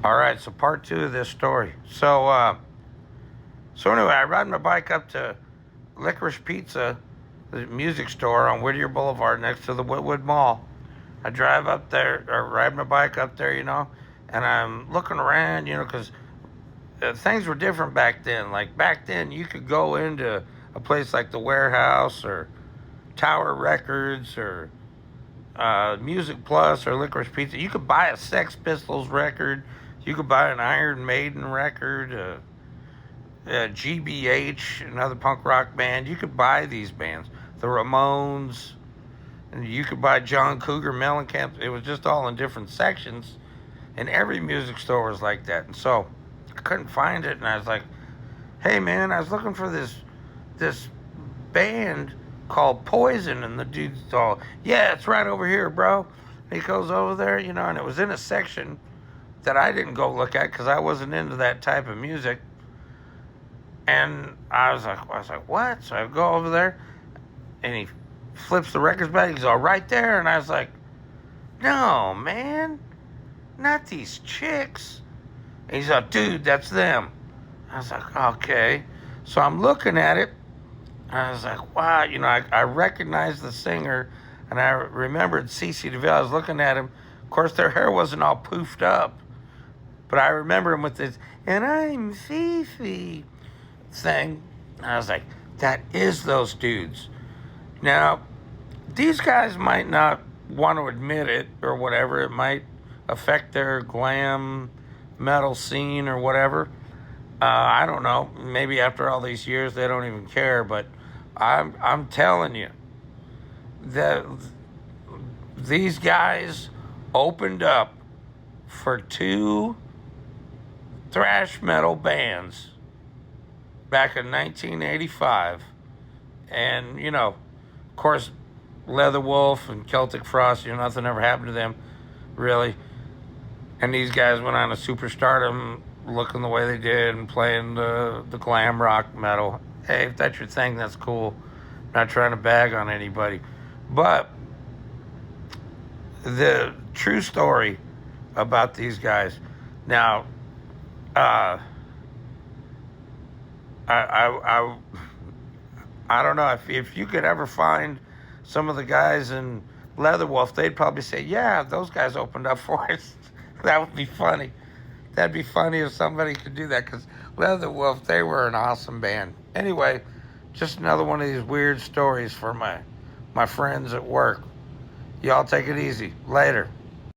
All right, so part two of this story. So anyway, I ride my bike up to Licorice Pizza, the music store on Whittier Boulevard next to the Whitwood Mall. I drive up there, or ride my bike up there, and I'm looking around, because things were different back then. Like back then, you could go into a place like the Warehouse or Tower Records or Music Plus or Licorice Pizza. You could buy a Sex Pistols record. You could buy an Iron Maiden record, GBH, another punk rock band. You could buy these bands, the Ramones, and you could buy John Cougar Mellencamp. It was just all in different sections, and every music store was like that. And so I couldn't find it, and I was like, "Hey man, I was looking for this band called Poison," and the dude's all, "Yeah, it's right over here, bro." And he goes over there, and it was in a section that I didn't go look at because I wasn't into that type of music. And I was like, "What?" So I go over there, and he flips the records back. He's all, "Right there," and I was like, "No, man, not these chicks." And he's like, "Dude, that's them." I was like, "Okay." So I'm looking at it. I was like, wow, I recognized the singer, and I remembered CeCe DeVille. I was looking at him. Of course, their hair wasn't all poofed up, but I remember him with this, "and I'm Fifi" thing. And I was like, that is those dudes. Now, these guys might not want to admit it or whatever. It might affect their glam metal scene or whatever. I don't know. Maybe after all these years, they don't even care. But I'm telling you that these guys opened up for two thrash metal bands back in 1985, and of course, Leatherwolf and Celtic Frost. Nothing ever happened to them, really. And these guys went on to superstardom, looking the way they did and playing the glam rock metal. Hey, if that's your thing, that's cool. Not trying to bag on anybody. But the true story about these guys. Now, I don't know if you could ever find some of the guys in Leatherwolf, they'd probably say, "Yeah, those guys opened up for us." That would be funny. That'd be funny if somebody could do that, because Leatherwolf, they were an awesome band. Anyway, just another one of these weird stories for my friends at work. Y'all take it easy. Later.